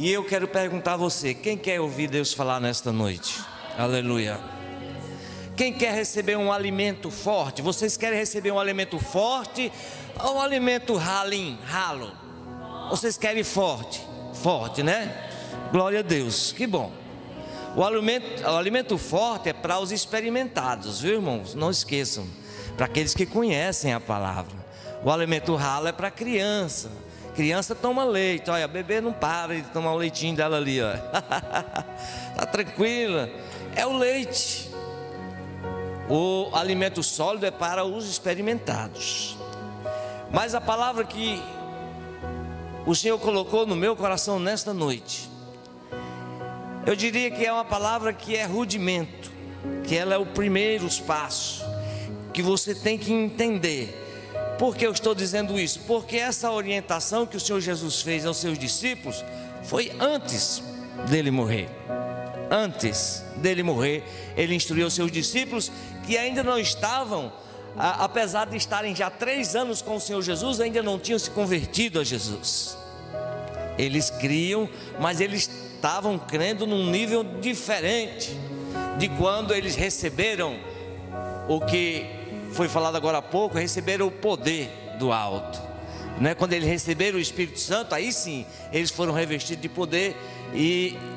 E eu quero perguntar a você: quem quer ouvir Deus falar nesta noite? Aleluia. Quem quer receber um alimento forte? Vocês querem receber um alimento forte ou um alimento ralo? Vocês querem forte? Forte, né? Glória a Deus, que bom. O alimento forte é para os experimentados, viu, irmãos? Não esqueçam, para aqueles que conhecem a palavra. O alimento ralo é para criança. Criança toma leite, olha, bebê não para de tomar o leitinho dela ali, ó. Tá tranquila, é o leite. O alimento sólido é para os experimentados. Mas a palavra que o Senhor colocou no meu coração nesta noite, eu diria que é uma palavra que é rudimento, que ela é o primeiro passo, que você tem que entender. Por que eu estou dizendo isso? Porque essa orientação que o Senhor Jesus fez aos seus discípulos foi antes dele morrer. Antes dele morrer, ele instruiu os seus discípulos que ainda não estavam, apesar de estarem já 3 anos com o Senhor Jesus, ainda não tinham se convertido a Jesus. Eles criam, mas eles estavam crendo num nível diferente de quando eles receberam o que foi falado agora há pouco, receberam o poder do alto, né? Quando eles receberam o Espírito Santo, aí sim, eles foram revestidos de poder.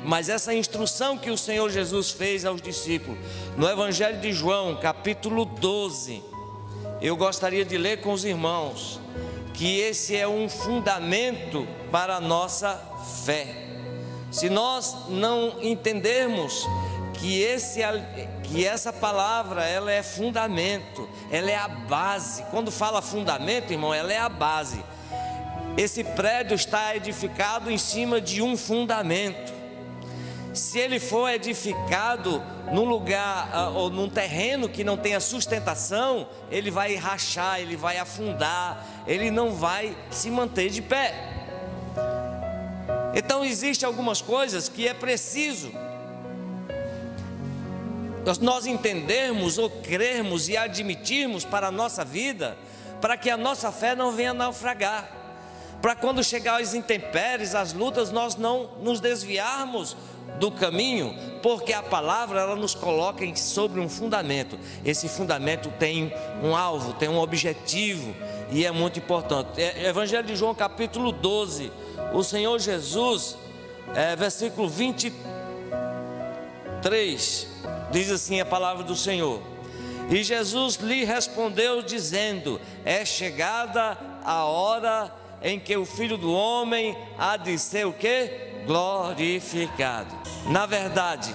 Mas essa instrução que o Senhor Jesus fez aos discípulos, no Evangelho de João, capítulo 12, eu gostaria de ler com os irmãos, que esse é um fundamento para a nossa fé. Se nós não entendermos que essa palavra, ela é fundamento, ela é a base. Quando fala fundamento, irmão, ela é a base. Esse prédio está edificado em cima de um fundamento. Se ele for edificado num lugar ou num terreno que não tenha sustentação, ele vai rachar, ele vai afundar, ele não vai se manter de pé. Então existem algumas coisas que é preciso nós entendermos ou crermos e admitirmos para a nossa vida, para que a nossa fé não venha naufragar, para quando chegar as intempéries, as lutas, nós não nos desviarmos do caminho, porque a palavra, ela nos coloca sobre um fundamento. Esse fundamento tem um alvo, tem um objetivo, e é muito importante. Evangelho de João, capítulo 12, o Senhor Jesus, versículo 23, diz assim a palavra do Senhor: e Jesus lhe respondeu dizendo: é chegada a hora em que o Filho do Homem há de ser o quê? Glorificado. Na verdade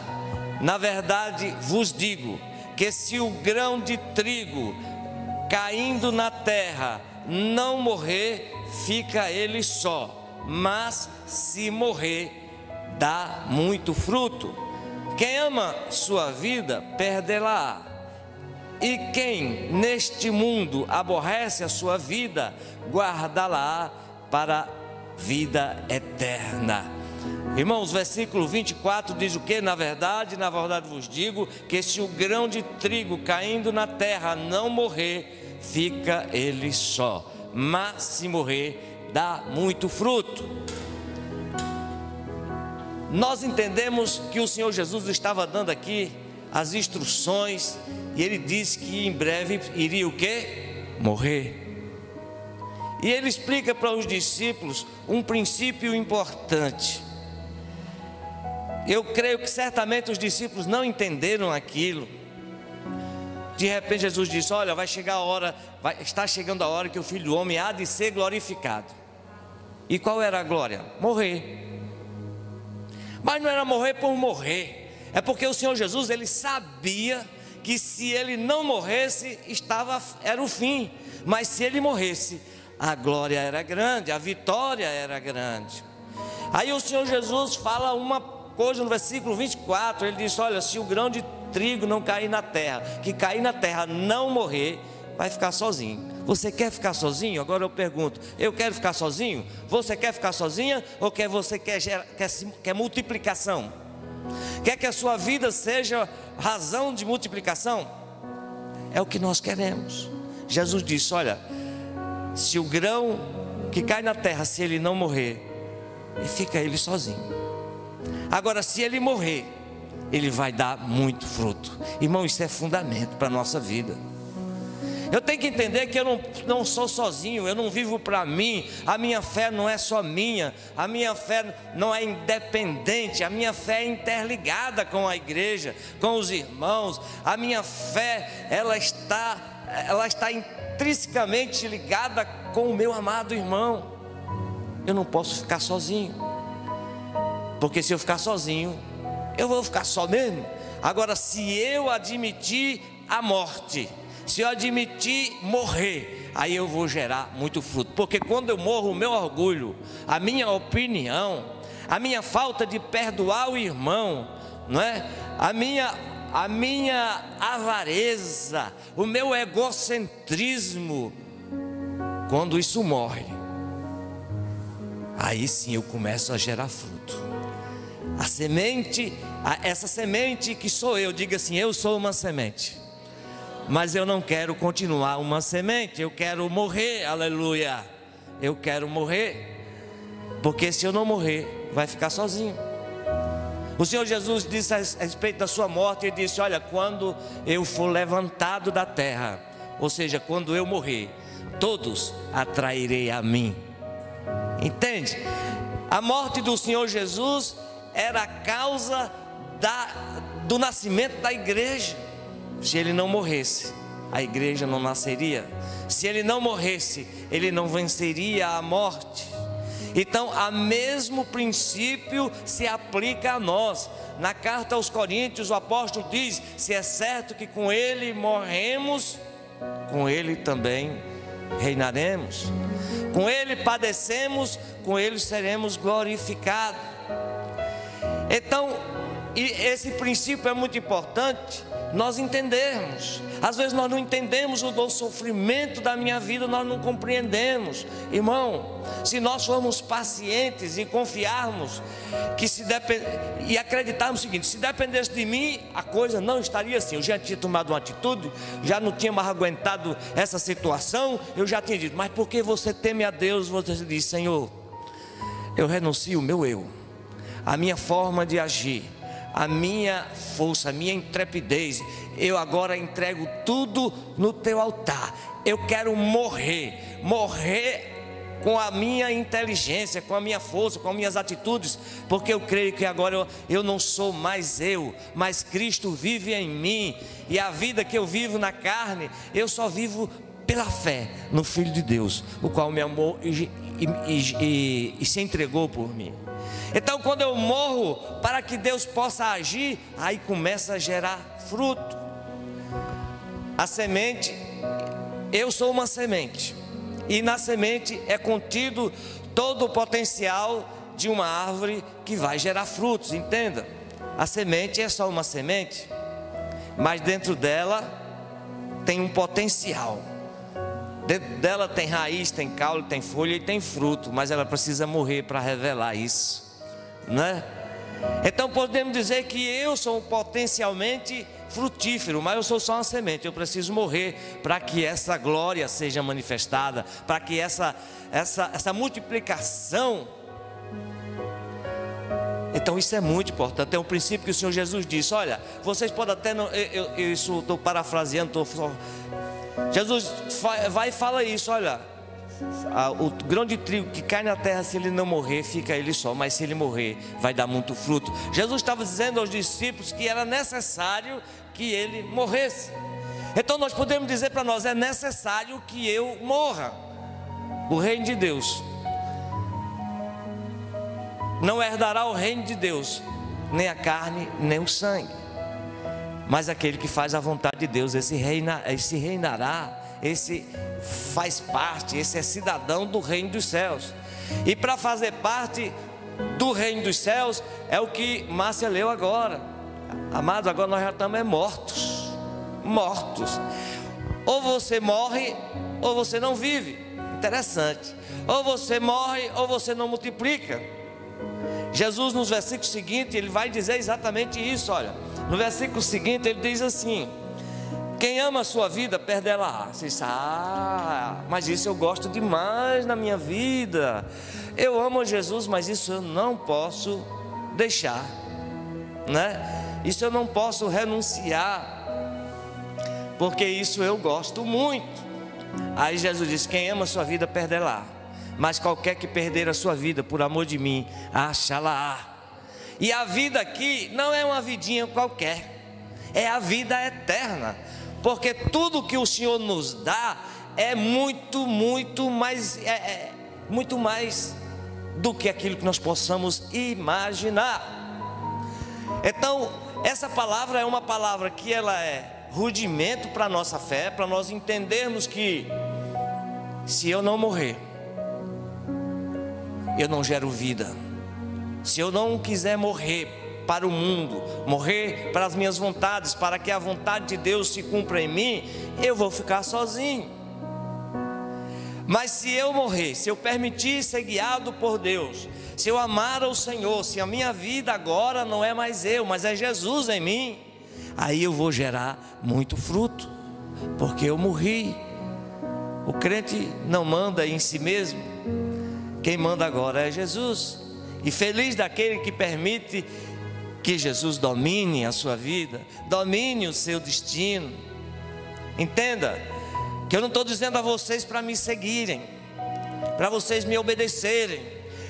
vos digo, que se o grão de trigo caindo na terra não morrer, fica ele só, mas se morrer, dá muito fruto. Quem ama sua vida, perdê-la-á. E quem neste mundo aborrece a sua vida, guardá-la-á para a vida eterna. Irmãos, versículo 24 diz o que? Na verdade vos digo, que se o grão de trigo caindo na terra não morrer, fica ele só, mas se morrer, dá muito fruto. Nós entendemos que o Senhor Jesus estava dando aqui as instruções, e ele disse que em breve iria o quê? Morrer. E ele explica para os discípulos um princípio importante. Eu creio que certamente os discípulos não entenderam aquilo. De repente Jesus disse: olha, vai chegar a hora, está chegando a hora que o Filho do Homem há de ser glorificado. E qual era a glória? Morrer. Mas não era morrer por morrer, é porque o Senhor Jesus, ele sabia que se ele não morresse, era o fim. Mas se ele morresse, a glória era grande, a vitória era grande. Aí o Senhor Jesus fala uma coisa no versículo 24, ele diz: olha, se o grão de trigo não cair na terra, que cair na terra não morrer, vai ficar sozinho. Você quer ficar sozinho? Agora eu pergunto: eu quero ficar sozinho? Você quer ficar sozinha? Ou você quer multiplicação? Quer que a sua vida seja razão de multiplicação? É o que nós queremos. Jesus disse: olha, se o grão que cai na terra, se ele não morrer, e fica ele sozinho. Agora, se ele morrer, ele vai dar muito fruto. Irmão, isso é fundamento para a nossa vida. Eu tenho que entender que eu não sou sozinho, eu não vivo para mim, a minha fé não é só minha, a minha fé não é independente, a minha fé é interligada com a igreja, com os irmãos. A minha fé, ela está intrinsecamente ligada com o meu amado irmão. Eu não posso ficar sozinho, porque se eu ficar sozinho, eu vou ficar só mesmo. Agora, se eu admitir a morte, se eu admitir morrer, aí eu vou gerar muito fruto. Porque quando eu morro, o meu orgulho, a minha opinião, a minha falta de perdoar o irmão, não é? A minha avareza, o meu egocentrismo, quando isso morre, aí sim eu começo a gerar fruto. A semente, essa semente que sou eu, diga assim: eu sou uma semente. Mas eu não quero continuar uma semente, eu quero morrer, aleluia. Eu quero morrer, porque se eu não morrer, vai ficar sozinho. O Senhor Jesus disse a respeito da sua morte, Ele disse: olha, quando eu for levantado da terra, ou seja, quando eu morrer, todos atrairei a mim. Entende? A morte do Senhor Jesus era a causa do nascimento da igreja. Se ele não morresse, a igreja não nasceria. Se ele não morresse, ele não venceria a morte. Então, o mesmo princípio se aplica a nós. Na carta aos Coríntios, o apóstolo diz: se é certo que com ele morremos, com ele também reinaremos. Com ele padecemos, com ele seremos glorificados. Então, esse princípio é muito importante nós entendermos. Às vezes nós não entendemos o sofrimento da minha vida, nós não compreendemos. Irmão, se nós formos pacientes e confiarmos e acreditarmos o seguinte: se dependesse de mim, a coisa não estaria assim. Eu já tinha tomado uma atitude, já não tinha mais aguentado essa situação, eu já tinha dito: mas porque você teme a Deus, você diz: Senhor, eu renuncio o meu eu, a minha forma de agir, a minha força, a minha intrepidez, eu agora entrego tudo no teu altar. Eu quero morrer com a minha inteligência, com a minha força, com as minhas atitudes, porque eu creio que agora eu não sou mais eu, mas Cristo vive em mim, e a vida que eu vivo na carne, eu só vivo pela fé no Filho de Deus, o qual me amou e se entregou por mim. Então, quando eu morro para que Deus possa agir, aí começa a gerar fruto. A semente, eu sou uma semente, e na semente é contido todo o potencial de uma árvore que vai gerar frutos. Entenda, a semente é só uma semente, mas dentro dela tem um potencial. Dentro dela tem raiz, tem caule, tem folha e tem fruto, mas ela precisa morrer para revelar isso, né? Então podemos dizer que eu sou potencialmente frutífero, mas eu sou só uma semente. Eu preciso morrer para que essa glória seja manifestada, para que essa multiplicação. Então isso é muito importante. É um princípio que o Senhor Jesus disse: olha, vocês podem até não, isso estou parafraseando, Jesus vai e fala isso: olha, o grão de trigo que cai na terra, se ele não morrer, fica ele só, mas se ele morrer, vai dar muito fruto. Jesus estava dizendo aos discípulos que era necessário que ele morresse. Então nós podemos dizer para nós: é necessário que eu morra. O reino de Deus não herdará o reino de Deus nem a carne, nem o sangue, mas aquele que faz a vontade de Deus, esse reinará, esse faz parte, esse é cidadão do reino dos céus. E para fazer parte do reino dos céus, é o que Márcia leu agora. Amados, agora nós já estamos mortos. Ou você morre, ou você não vive. Interessante. Ou você morre, ou você não multiplica. Jesus, nos versículos seguintes, ele vai dizer exatamente isso. Olha, no versículo seguinte ele diz assim: Quem ama a sua vida, perde-la. Você diz, mas isso eu gosto demais na minha vida. Eu amo Jesus, mas isso eu não posso deixar, né? Isso eu não posso renunciar, porque isso eu gosto muito. Aí Jesus diz, quem ama a sua vida, perde-la. Mas qualquer que perder a sua vida por amor de mim, achá-la. E a vida aqui não é uma vidinha qualquer, é a vida eterna. Porque tudo que o Senhor nos dá é muito mais, muito mais do que aquilo que nós possamos imaginar. Então, essa palavra é uma palavra que ela é rudimento para a nossa fé, para nós entendermos que se eu não morrer, eu não gero vida. Se eu não quiser morrer para o mundo, morrer para as minhas vontades, para que a vontade de Deus se cumpra em mim, eu vou ficar sozinho. Mas se eu morrer, se eu permitir ser guiado por Deus, se eu amar ao Senhor, se a minha vida agora não é mais eu, mas é Jesus em mim, aí eu vou gerar muito fruto, porque eu morri. O crente não manda em si mesmo, quem manda agora é Jesus. E feliz daquele que permite que Jesus domine a sua vida, domine o seu destino. Entenda que eu não estou dizendo a vocês para me seguirem, para vocês me obedecerem.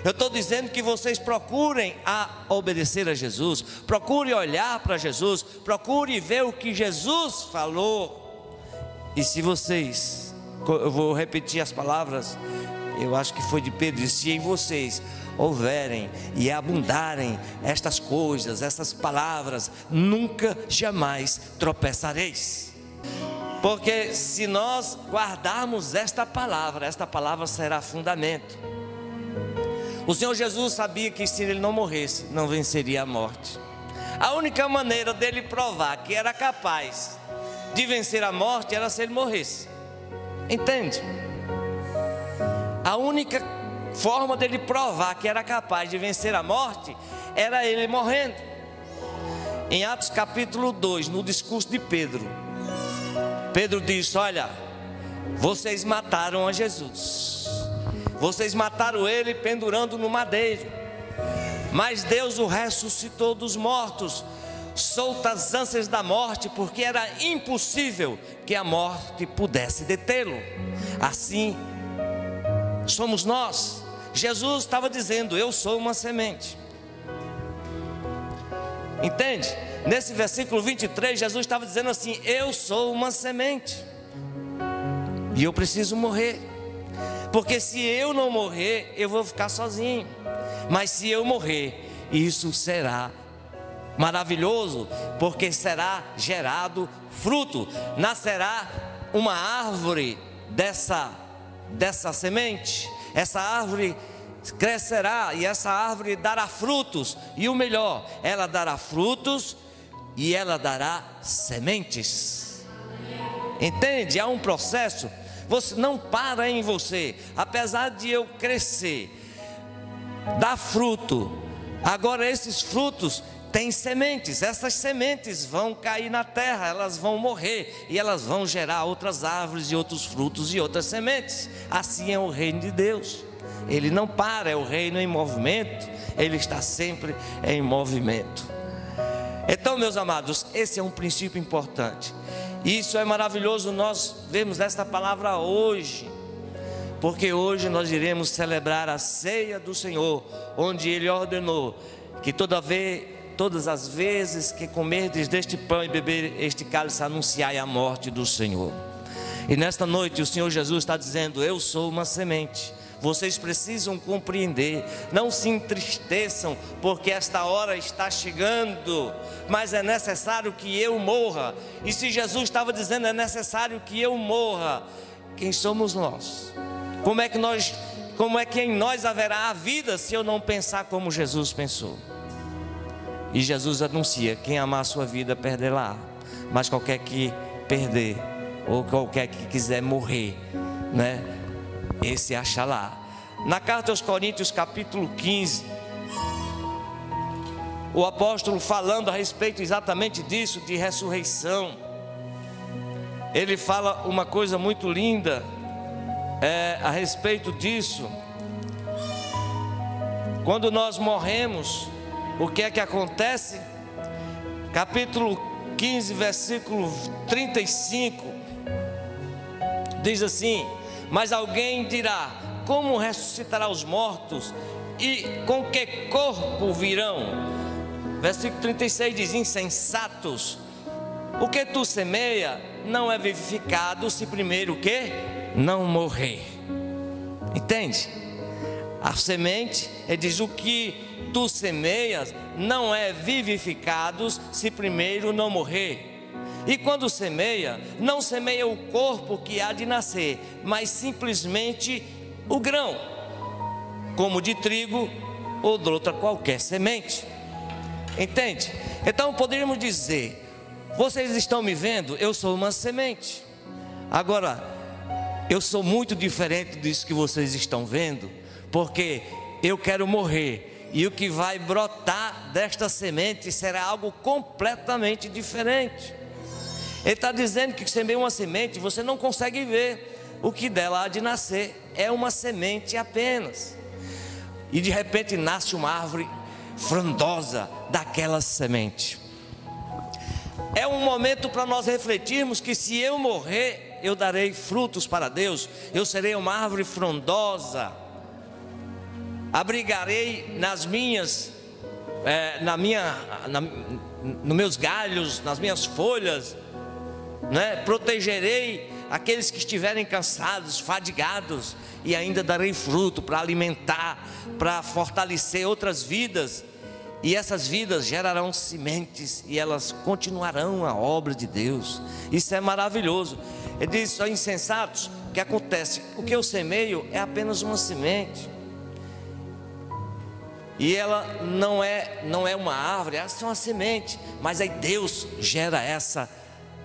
Eu estou dizendo que vocês procurem obedecer a Jesus, procurem olhar para Jesus, procurem ver o que Jesus falou. E se vocês, eu vou repetir as palavras, eu acho que foi de Pedro, e se em vocês houverem e abundarem estas coisas, essas palavras, nunca jamais tropeçareis. Porque se nós guardarmos esta palavra será fundamento. O Senhor Jesus sabia que se ele não morresse, não venceria a morte. A única maneira dele provar que era capaz de vencer a morte era se ele morresse. Entende? A única forma dele provar que era capaz de vencer a morte era ele morrendo. Em Atos capítulo 2, no discurso de Pedro, Pedro disse: olha, vocês mataram a Jesus, vocês mataram ele pendurando no madeiro, mas Deus o ressuscitou dos mortos, solta as ânsias da morte, porque era impossível que a morte pudesse detê-lo. Assim somos nós. Jesus estava dizendo: eu sou uma semente. Entende? Nesse versículo 23, Jesus estava dizendo assim: eu sou uma semente, e eu preciso morrer, porque se eu não morrer, eu vou ficar sozinho. Mas se eu morrer, isso será maravilhoso, porque será gerado fruto, nascerá uma árvore dessa semente. Essa árvore crescerá e essa árvore dará frutos, e o melhor, ela dará frutos e ela dará sementes. Entende? Há um processo. Você não para em você. Apesar de eu crescer, dar fruto, agora esses frutos têm sementes. Essas sementes vão cair na terra, elas vão morrer e elas vão gerar outras árvores e outros frutos e outras sementes. Assim é o reino de Deus. Ele não para, é o reino em movimento, ele está sempre em movimento. Então, meus amados, esse é um princípio importante. Isso é maravilhoso nós vemos esta palavra hoje, porque hoje nós iremos celebrar a ceia do Senhor, onde Ele ordenou que todas as vezes que comerdes deste pão e beber este cálice, anunciai a morte do Senhor. E nesta noite o Senhor Jesus está dizendo: eu sou uma semente. Vocês precisam compreender, não se entristeçam, porque esta hora está chegando, mas é necessário que eu morra. E se Jesus estava dizendo é necessário que eu morra, quem somos nós? Como é que em nós haverá a vida se eu não pensar como Jesus pensou? E Jesus anuncia: quem amar a sua vida, perderá, mas qualquer que perder, ou qualquer que quiser morrer, né, esse achará. Na carta aos Coríntios capítulo 15, o apóstolo falando a respeito exatamente disso, de ressurreição, ele fala uma coisa muito linda a respeito disso. Quando nós morremos, o que é que acontece? Capítulo 15, versículo 35, diz assim: mas alguém dirá: como ressuscitará os mortos? E com que corpo virão? Versículo 36 diz: insensatos, o que tu semeia não é vivificado se primeiro o que? Não morrer. Entende? A semente, ele diz: o que tu semeias não é vivificado se primeiro não morrer. E quando semeia, não semeia o corpo que há de nascer, mas simplesmente o grão, como de trigo ou de outra qualquer semente. Entende? Então poderíamos dizer: vocês estão me vendo? Eu sou uma semente. Agora, eu sou muito diferente disso que vocês estão vendo, porque eu quero morrer, e o que vai brotar desta semente será algo completamente diferente. Ele está dizendo que semeia uma semente, você não consegue ver o que dela há de nascer, é uma semente apenas, e de repente nasce uma árvore frondosa daquela semente. É um momento para nós refletirmos que se eu morrer, eu darei frutos para Deus, eu serei uma árvore frondosa, abrigarei nas minhas, nos meus galhos, nas minhas folhas, né? Protegerei aqueles que estiverem cansados, fadigados, e ainda darei fruto para alimentar, para fortalecer outras vidas, e essas vidas gerarão sementes e elas continuarão a obra de Deus. Isso é maravilhoso. Ele diz: só insensatos, o que acontece? O que eu semeio é apenas uma semente, e ela não é uma árvore, ela é uma semente, mas aí Deus gera essa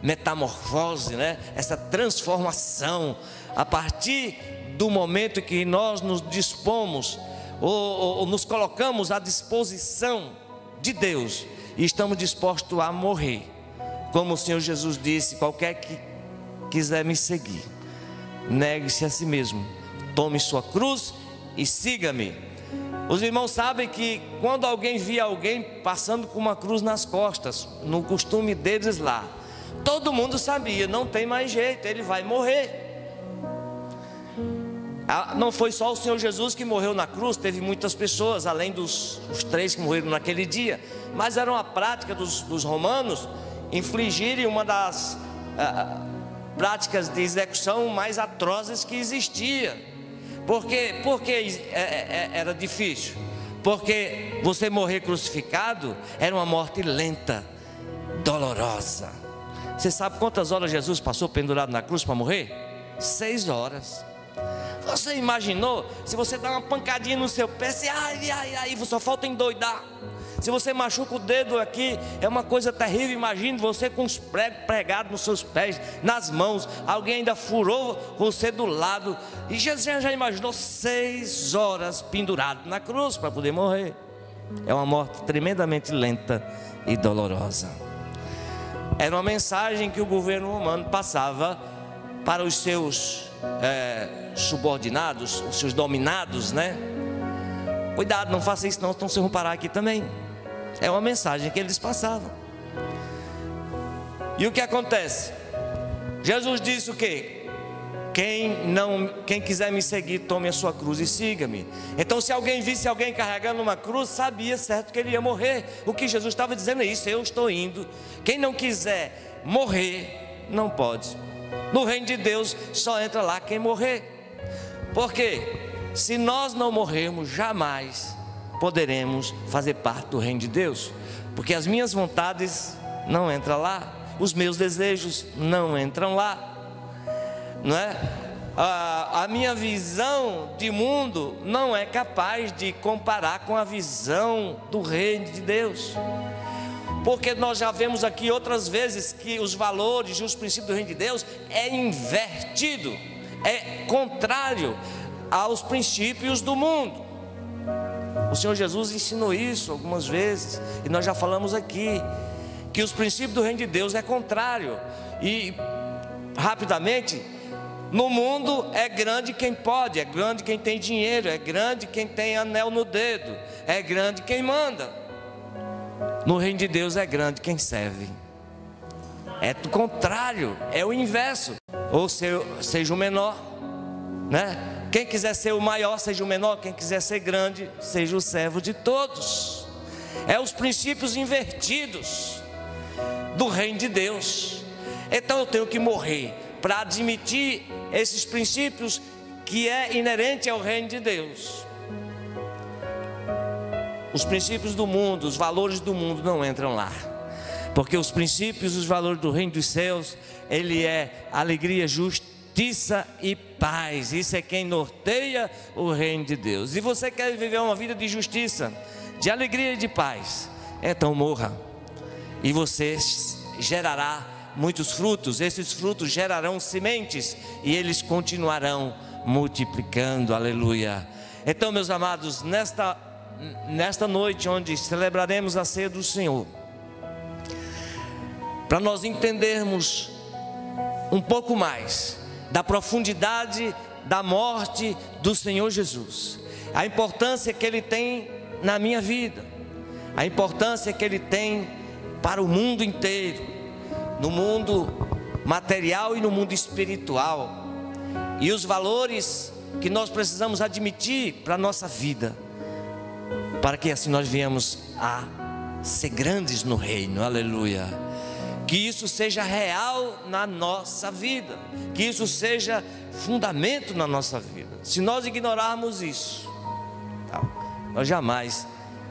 metamorfose, né? Essa transformação, a partir do momento que nós nos dispomos, ou nos colocamos à disposição de Deus, e estamos dispostos a morrer, como o Senhor Jesus disse: qualquer que quiser me seguir, negue-se a si mesmo, tome sua cruz e siga-me. Os irmãos sabem que quando alguém via alguém passando com uma cruz nas costas, no costume deles lá, todo mundo sabia, não tem mais jeito, ele vai morrer. Não foi só o Senhor Jesus que morreu na cruz, teve muitas pessoas, além dos 3 que morreram naquele dia, mas era uma prática dos romanos infligirem uma das práticas de execução mais atrozes que existia. Por que era difícil? Porque você morrer crucificado era uma morte lenta, dolorosa. Você sabe quantas horas Jesus passou pendurado na cruz para morrer? 6 horas. Você imaginou? Se você dá uma pancadinha no seu pé, você só falta endoidar. Se você machuca o dedo aqui, é uma coisa terrível. Imagine você com os pregos pregados nos seus pés, nas mãos, alguém ainda furou você do lado. E Jesus já imaginou 6 horas pendurado na cruz para poder morrer. É uma morte tremendamente lenta e dolorosa. Era uma mensagem que o governo romano passava para os seus subordinados, os seus dominados, né? Cuidado, não faça isso não, senão vocês vão parar aqui também. É uma mensagem que eles passavam. E o que acontece? Jesus disse o quê? Quem quiser me seguir, tome a sua cruz e siga-me. Então, se alguém visse alguém carregando uma cruz, sabia certo que ele ia morrer. O que Jesus estava dizendo é isso: eu estou indo. Quem não quiser morrer, não pode. No reino de Deus só entra lá quem morrer. Porque se nós não morrermos, jamais poderemos fazer parte do reino de Deus. Porque as minhas vontades não entram lá, os meus desejos não entram lá, não é? A minha visão de mundo não é capaz de comparar com a visão do reino de Deus. Porque nós já vemos aqui outras vezes que os valores e os princípios do reino de Deus é invertido, é contrário aos princípios do mundo. O Senhor Jesus ensinou isso algumas vezes, e nós já falamos aqui, que os princípios do reino de Deus é contrário. E rapidamente, no mundo é grande quem pode, é grande quem tem dinheiro, é grande quem tem anel no dedo, é grande quem manda. No reino de Deus é grande quem serve. É o contrário, é o inverso. Ou seja o menor, né? Quem quiser ser o maior, seja o menor. Quem quiser ser grande, seja o servo de todos. É os princípios invertidos do reino de Deus. Então eu tenho que morrer para admitir esses princípios que é inerente ao reino de Deus. Os princípios do mundo, os valores do mundo não entram lá, porque os princípios e os valores do reino dos céus, ele é alegria, justiça e paz. Isso é quem norteia o reino de Deus. E você quer viver uma vida de justiça, de alegria e de paz, então morra, e você gerará muitos frutos. Esses frutos gerarão sementes e eles continuarão multiplicando. Aleluia. Então, meus amados, nesta noite onde celebraremos a ceia do Senhor, para nós entendermos um pouco mais da profundidade da morte do Senhor Jesus, a importância que Ele tem na minha vida, a importância que Ele tem para o mundo inteiro, no mundo material e no mundo espiritual, e os valores que nós precisamos admitir para a nossa vida, para que assim nós venhamos a ser grandes no reino. Aleluia. Que isso seja real na nossa vida, que isso seja fundamento na nossa vida. Se nós ignorarmos isso, nós jamais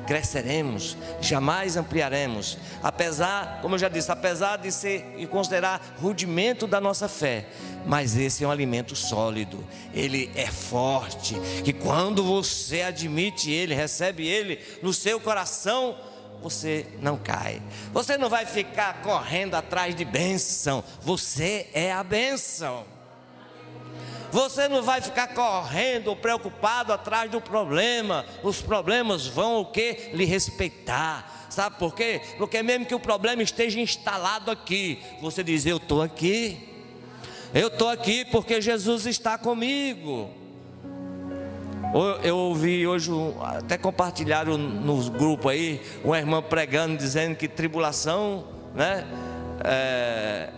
cresceremos, jamais ampliaremos. Apesar, como eu já disse, apesar de ser e considerar rudimento da nossa fé, mas esse é um alimento sólido, ele é forte, que quando você admite ele, recebe ele no seu coração, você não cai. Você não vai ficar correndo atrás de bênção, você é a bênção. Você não vai ficar correndo, preocupado atrás do problema. Os problemas vão o quê? Lhe respeitar. Sabe por quê? Porque mesmo que o problema esteja instalado aqui, você diz: eu estou aqui. Eu estou aqui porque Jesus está comigo. Eu ouvi hoje, até compartilharam no grupo aí, uma irmã pregando, dizendo que tribulação, né?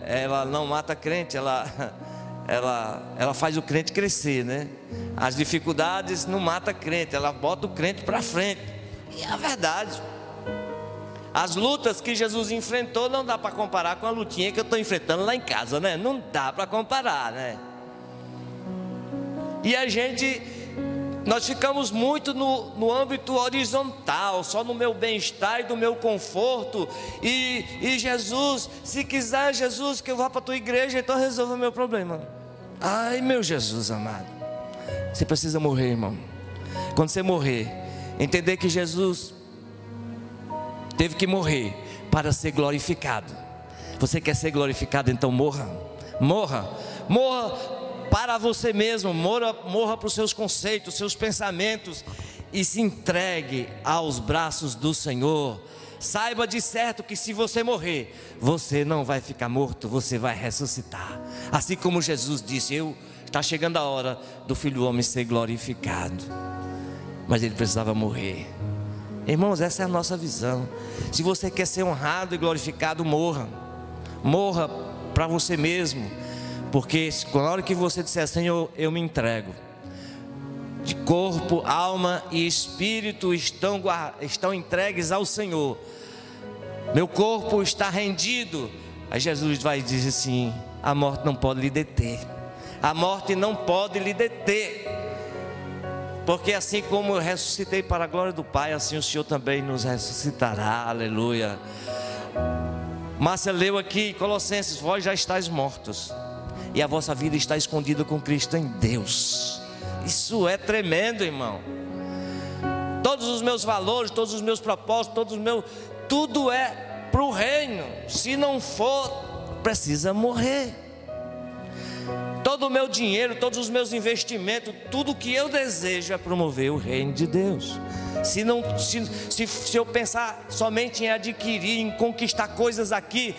Ela não mata crente, ela faz o crente crescer, né? As dificuldades não matam crente, ela bota o crente para frente. E é a verdade. As lutas que Jesus enfrentou não dá para comparar com a lutinha que eu estou enfrentando lá em casa, né? Não dá para comparar, né? E nós ficamos muito no âmbito horizontal, só no meu bem-estar e do meu conforto. E Jesus, se quiser Jesus que eu vá para a tua igreja, então resolva o meu problema. Ai, meu Jesus amado, você precisa morrer, irmão. Quando você morrer, entender que Jesus teve que morrer para ser glorificado. Você quer ser glorificado? Então morra. Morra para você mesmo, morra para os seus conceitos, seus pensamentos, e se entregue aos braços do Senhor. Saiba de certo que se você morrer, você não vai ficar morto, você vai ressuscitar. Assim como Jesus disse: está chegando a hora do Filho do Homem ser glorificado. Mas ele precisava morrer. Irmãos, essa é a nossa visão. Se você quer ser honrado e glorificado, morra. Morra para você mesmo. Porque na hora que você disser: Senhor, eu me entrego, de corpo, alma e espírito estão entregues ao Senhor, meu corpo está rendido, aí Jesus vai dizer assim: a morte não pode lhe deter. A morte não pode lhe deter. Porque assim como eu ressuscitei para a glória do Pai, assim o Senhor também nos ressuscitará. Aleluia. Márcia leu aqui Colossenses: vós já estáis mortos, e a vossa vida está escondida com Cristo em Deus. Isso é tremendo, irmão. Todos os meus valores, todos os meus propósitos, tudo é para o reino. Se não for, precisa morrer. Todo o meu dinheiro, todos os meus investimentos, tudo que eu desejo é promover o reino de Deus. Se eu pensar somente em adquirir, em conquistar coisas aqui,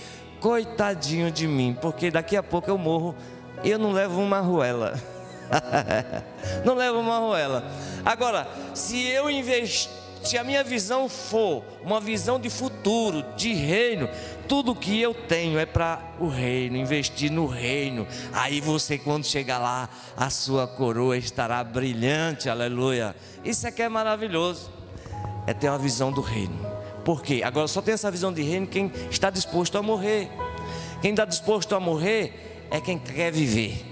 coitadinho de mim, porque daqui a pouco eu morro e eu não levo uma arruela. Não levo uma arruela. Agora, se a minha visão for uma visão de futuro, de reino, tudo que eu tenho é para o reino, investir no reino. Aí você, quando chegar lá, a sua coroa estará brilhante, aleluia. Isso aqui é maravilhoso, é ter uma visão do reino. Por quê? Agora só tem essa visão de reino quem está disposto a morrer. Quem está disposto a morrer é quem quer viver.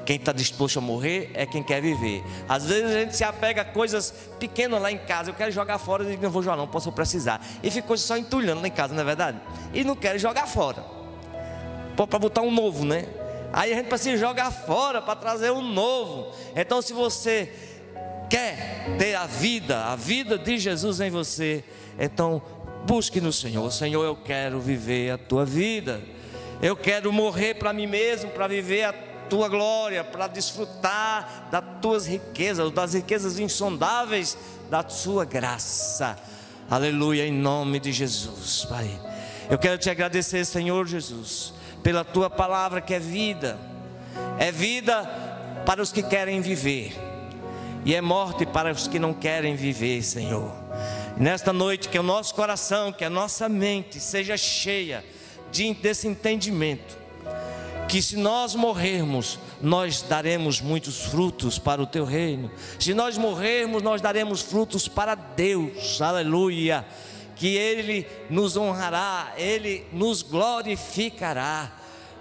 Quem está disposto a morrer é quem quer viver. Às vezes a gente se apega a coisas pequenas lá em casa. Eu quero jogar fora, eu digo, não vou jogar não, posso precisar. E ficou só entulhando lá em casa, não é verdade? E não quero jogar fora, para botar um novo, né? Aí a gente precisa jogar fora para trazer um novo. Então, se você quer ter a vida de Jesus em você, então busque no Senhor. Senhor, eu quero viver a tua vida. Eu quero morrer para mim mesmo, para viver a tua glória, para desfrutar das tuas riquezas, das riquezas insondáveis da tua graça. Aleluia, em nome de Jesus, Pai. Eu quero te agradecer, Senhor Jesus, pela tua palavra que é vida para os que querem viver, e é morte para os que não querem viver, Senhor. Nesta noite, que o nosso coração, que a nossa mente seja cheia desse entendimento, que se nós morrermos, nós daremos muitos frutos para o teu reino. Se nós morrermos, nós daremos frutos para Deus, aleluia. Que Ele nos honrará, Ele nos glorificará.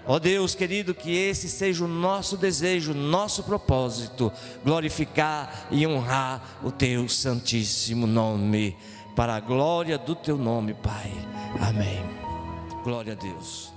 Ó Deus querido, que esse seja o nosso desejo, nosso propósito, glorificar e honrar o teu santíssimo nome, para a glória do teu nome, Pai. Amém. Glória a Deus.